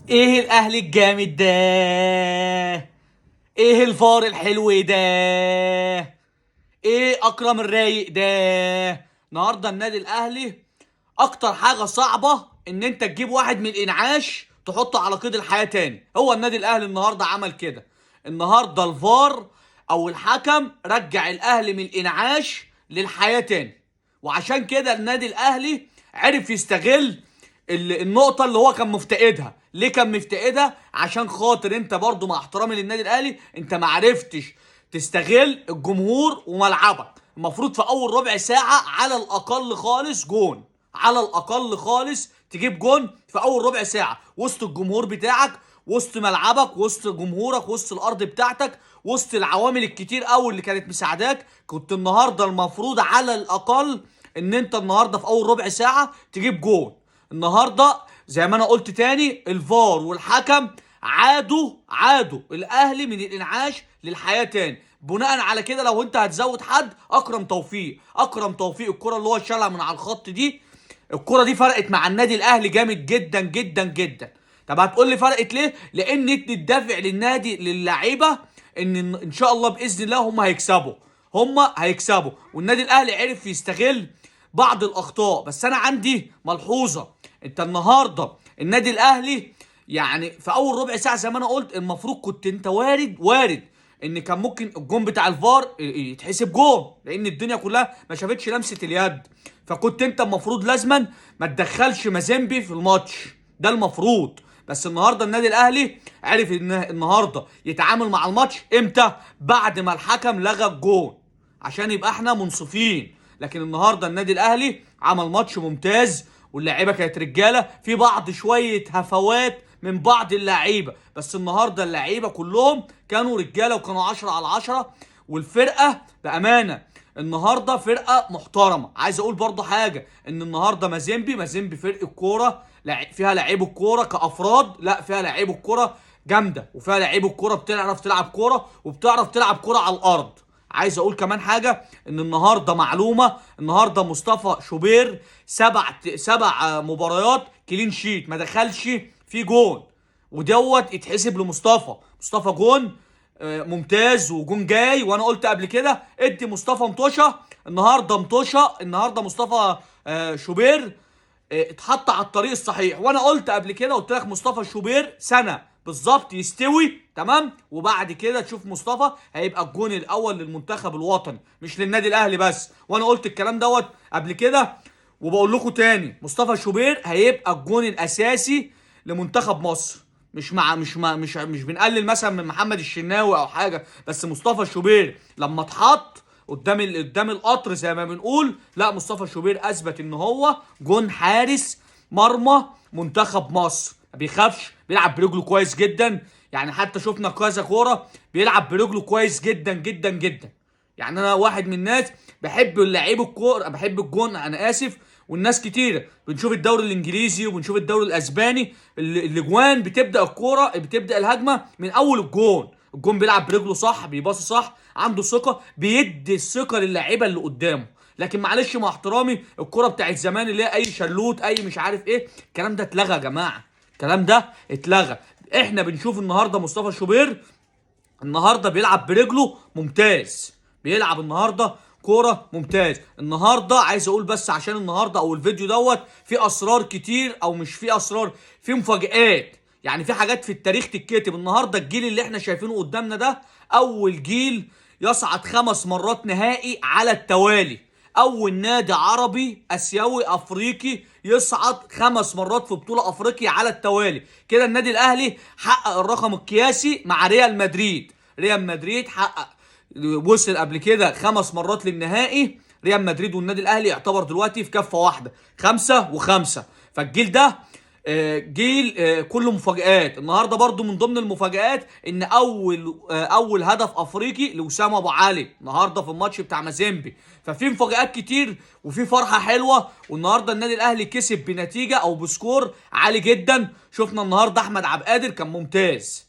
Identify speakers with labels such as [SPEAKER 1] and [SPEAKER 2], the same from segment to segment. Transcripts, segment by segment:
[SPEAKER 1] ايه الاهلي الجامد ده؟ ايه الفار الحلو ده؟ ايه اكرم الرايق ده؟ النهارده النادي الاهلي اكتر حاجه صعبه ان انت تجيب واحد من الانعاش تحطه على قيد الحياه تاني. هو النادي الاهلي النهارده عمل كده. النهارده الفار او الحكم رجع الاهلي من الانعاش للحياه تاني، وعشان كده النادي الاهلي عرف يستغل النقطه اللي هو كان مفتقدها. ليه كان مفتقدها؟ عشان خاطر انت برضو مع احترامي للنادي الاهلي انت ما عرفتش تستغل الجمهور وملعبك. المفروض في اول ربع ساعه على الاقل خالص جون، على الاقل خالص تجيب جون في اول ربع ساعه وسط الجمهور بتاعك، وسط ملعبك، وسط جمهورك، وسط الارض بتاعتك، وسط العوامل الكتير قوي اللي كانت مساعداك. كنت النهارده المفروض على الاقل ان انت النهارده في اول ربع ساعه تجيب جون. النهارده زي ما انا قلت تاني الفار والحكم عادوا الاهلي من الانعاش للحياه تاني. بناء على كده لو انت هتزود حد، اكرم توفيق الكره اللي هو شالها من على الخط دي، الكره دي فرقت مع النادي الاهلي جامد جدا جدا جدا. طب هتقول لي فرقت ليه؟ لان ادت الدافع للنادي للعيبه ان شاء الله باذن الله هم هيكسبوا والنادي الاهلي عرف يستغل بعض الاخطاء. بس انا عندي ملحوظه. انت النهارده النادي الاهلي يعني في اول ربع ساعه زي ما انا قلت المفروض كنت انت وارد ان كان ممكن الجون بتاع الفار يتحسب جون، لان الدنيا كلها ما شافتش لمسه اليد. فكنت انت المفروض لازما ما تدخلش مازيمبي في الماتش ده المفروض. بس النهارده النادي الاهلي عرف ان النهارده يتعامل مع الماتش امتى؟ بعد ما الحكم لغى الجون، عشان يبقى احنا منصفين. لكن النهارده النادي الاهلي عمل ماتش ممتاز، واللاعيبه كانت رجاله. في بعض شويه هفوات من بعض اللعيبه، بس النهارده اللعيبه كلهم كانوا رجاله وكانوا 10 على 10. والفرقه بامانه النهارده فرقه محترمه. عايز اقول برضو حاجه، ان النهارده مازيمبي فرقه كوره فيها لعيبه كوره كافراد، لا فيها لعيبه كوره جامده، وفيها لعيبه كوره بتعرف تلعب كوره وبتعرف تلعب كوره على الارض. عايز اقول كمان حاجه، ان النهارده معلومه، النهارده مصطفى شوبير سبع مباريات كلين شيت ما دخلش في جون، ودوت يتحسب مصطفى جون ممتاز وجون جاي. وانا قلت قبل كده ادي مصطفى مطوشه. النهارده مصطفى شوبير اتحط على الطريق الصحيح. وانا قلت قبل كده، قلت لك مصطفى شوبير سنه بالظبط يستوي تمام، وبعد كده تشوف مصطفى هيبقى الجون الاول للمنتخب الوطني مش للنادي الاهلي بس. وانا قلت الكلام دوت قبل كده وبقول لكم تاني، مصطفى شوبير هيبقى الجون الاساسي لمنتخب مصر. مش بنقلل مثلا من محمد الشناوي او حاجه، بس مصطفى شوبير لما اتحط قدام القطر زي ما بنقول، لا مصطفى شوبير اثبت ان هو جون حارس مرمى منتخب مصر. ما بيخافش، بيلعب برجله كويس جدا. يعني حتى شفنا كذا كوره بيلعب برجله كويس جدا جدا جدا. يعني انا واحد من الناس بحب اللعيب الكوره، بحب الجون، انا اسف. والناس كتيره بنشوف الدوري الانجليزي وبنشوف الدوري الاسباني، الاجوان بتبدا الهجمه من اول الجون بيلعب برجله صح، بيباصي صح، عنده ثقه، بيدي الثقه للاعيبه اللي قدامه. لكن معلش مع احترامي، الكوره بتاعت زمان اللي هي اي شلوت اي مش عارف ايه، الكلام ده اتلغى يا جماعه، الكلام ده اتلغى. احنا بنشوف النهارده مصطفى شوبير النهارده بيلعب برجله ممتاز، بيلعب النهارده كوره ممتاز. النهارده عايز اقول بس عشان النهارده او الفيديو دوت في اسرار كتير، او مش في اسرار، في مفاجآت. يعني في حاجات في التاريخ تتكتب. النهارده الجيل اللي احنا شايفينه قدامنا ده اول جيل يصعد 5 مرات نهائي على التوالي. اول نادي عربي اسيوي افريقي يصعد 5 مرات في بطولة افريقيا على التوالي. كده النادي الاهلي حقق الرقم القياسي مع ريال مدريد حقق، وصل قبل كده 5 مرات للنهائي. ريال مدريد والنادي الاهلي يعتبر دلوقتي في كفة واحدة، 5 و5. فالجيل ده جيل كله مفاجآت. النهارده برضو من ضمن المفاجآت ان اول هدف افريقي لوسام ابو علي النهارده في الماتش بتاع مازيمبي. ففي مفاجآت كتير وفي فرحه حلوه. والنهارده النادي الاهلي كسب بنتيجه او بسكور عالي جدا. شفنا النهارده احمد عبد القادر كان ممتاز،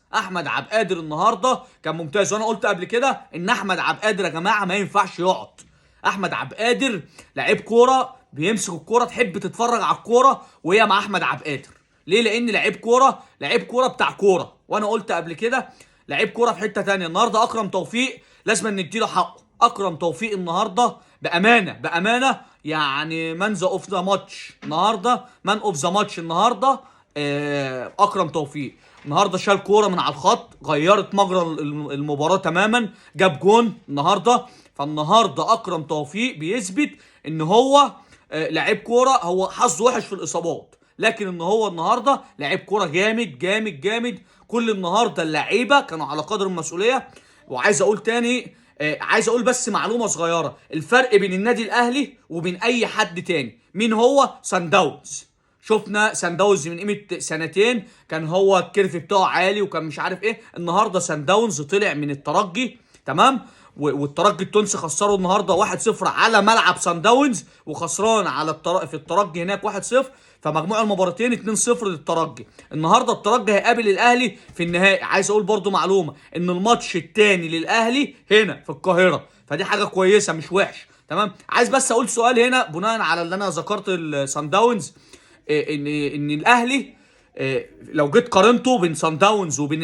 [SPEAKER 1] النهارده كان ممتاز. وانا قلت قبل كده ان احمد عبد القادر يا جماعه ما ينفعش يقعد. احمد عبد القادر لعيب كوره، بيمسك الكوره تحب تتفرج على الكوره وهي مع احمد عبد القادر. ليه؟ لان لعيب كوره لعيب كوره بتاع كوره، وانا قلت قبل كده لعيب كوره في حته تانية. النهارده اكرم توفيق لازم نديله حقه. اكرم توفيق النهارده بامانه يعني مان ذا اوف ذا ماتش النهارده، مان اوف ذا ماتش النهارده. اكرم توفيق النهارده شال كوره من على الخط، غيرت مجرى المباراه تماما، جاب جون النهارده. فالنهارده اكرم توفيق بيثبت ان هو لعيب كوره. هو حظه وحش في الاصابات، لكن ان هو النهارده لعيب كوره جامد جامد جامد. كل النهارده اللعيبه كانوا على قدر المسؤوليه. وعايز اقول تاني، عايز اقول بس معلومه صغيره، الفرق بين النادي الاهلي وبين اي حد تاني مين هو؟ سان داونز. شفنا سان داونز من قيمه سنتين كان هو الكيرف بتاعه عالي وكان مش عارف ايه. النهارده سان داونز طلع من الترجي، تمام، والترجي التونسي خسره النهارده 1-0 على ملعب سان داونز، وخسران على في الترجي هناك 1-0. فمجموع المباراتين 2-0 للترجي. النهارده الترجي هيقابل الاهلي في النهائي. عايز اقول برضو معلومه ان الماتش الثاني للاهلي هنا في القاهره، فدي حاجه كويسه مش وحش، تمام. عايز بس اقول سؤال هنا بناء على اللي انا ذكرت السان داونز، ان الاهلي لو جيت قارنته بين سان داونز وبين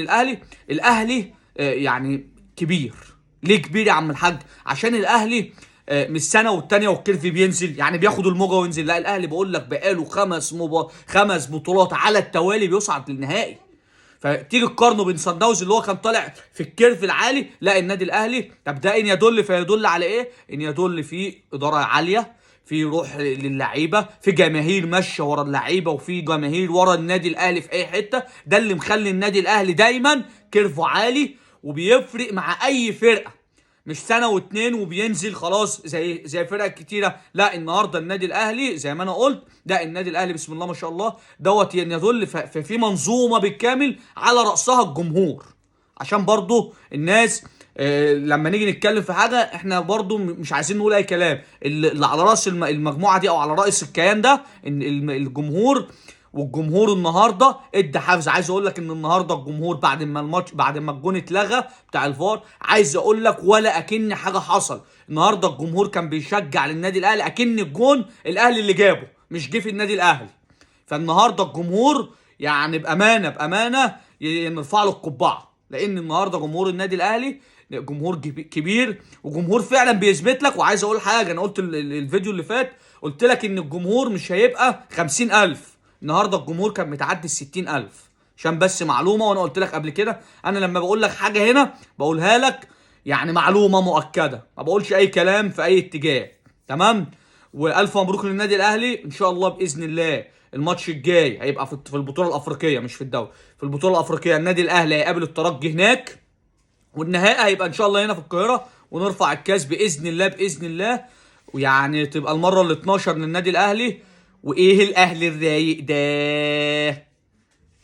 [SPEAKER 1] الاهلي يعني كبير. ليه كبير يا عم الحاج؟ عشان الاهلي مش سنه والتانيه والكيرف بينزل، يعني بياخد الموجه وينزل. لا، الاهلي بقول لك بقاله 5 بطولات على التوالي بيصعد للنهائي. فتيجي تقارنه بين سان داونز اللي هو كان طالع في الكيرف العالي، لا النادي الاهلي. طب ده ان يدل فيدل على ايه؟ ان يدل في اداره عاليه، في روح للعيبه، في جماهير ماشيه ورا اللعيبه، وفي جماهير ورا النادي الاهلي في اي حته. ده اللي مخلي النادي الاهلي دايما كيرفه عالي وبيفرق مع اي فرقه، مش سنه واتنين وبينزل خلاص زي فرق كتيره. لا، النهارده النادي الاهلي زي ما انا قلت، ده النادي الاهلي بسم الله ما شاء الله دوت يدل في منظومه بالكامل على راسها الجمهور. عشان برضو الناس لما نيجي نتكلم في حاجه احنا برضو مش عايزين نقول اي كلام. اللي على راس المجموعه دي او على راس الكيان ده ان الجمهور. والجمهور النهارده ادى حافز. عايز اقول لك ان النهارده الجمهور بعد ما الجون اتلغى بتاع الفار، عايز اقول لك ولا اكن حاجه حصل. النهارده الجمهور كان بيشجع للنادي الاهلي اكن الجون الاهلي اللي جابه مش جه في النادي الاهلي. فالنهارده الجمهور يعني بامانه نرفع له القبعه، لان النهارده جمهور النادي الاهلي جمهور كبير وجمهور فعلا بيثبت لك. وعايز اقول حاجه، انا قلت الفيديو اللي فات قلت لك ان الجمهور مش هيبقى 50,000، النهارده الجمهور كان متعدي 60,000. عشان بس معلومه، وانا قلت لك قبل كده انا لما بقول لك حاجه هنا بقولها لك يعني معلومه مؤكده، ما بقولش اي كلام في اي اتجاه، تمام. والف مبروك للنادي الاهلي. ان شاء الله باذن الله الماتش الجاي هيبقى في البطوله الافريقيه مش في الدوري، في البطوله الافريقيه النادي الاهلي هيقابل الترجي هناك، والنهائي هيبقى ان شاء الله هنا في القاهره، ونرفع الكاس باذن الله باذن الله. ويعني تبقى المره ال 12 للنادي الاهلي. وايه الاهلي الرايق ده؟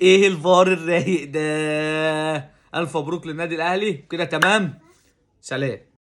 [SPEAKER 1] ايه الفار الرايق ده؟ الف مبروك للنادي الاهلي كده، تمام. سلام.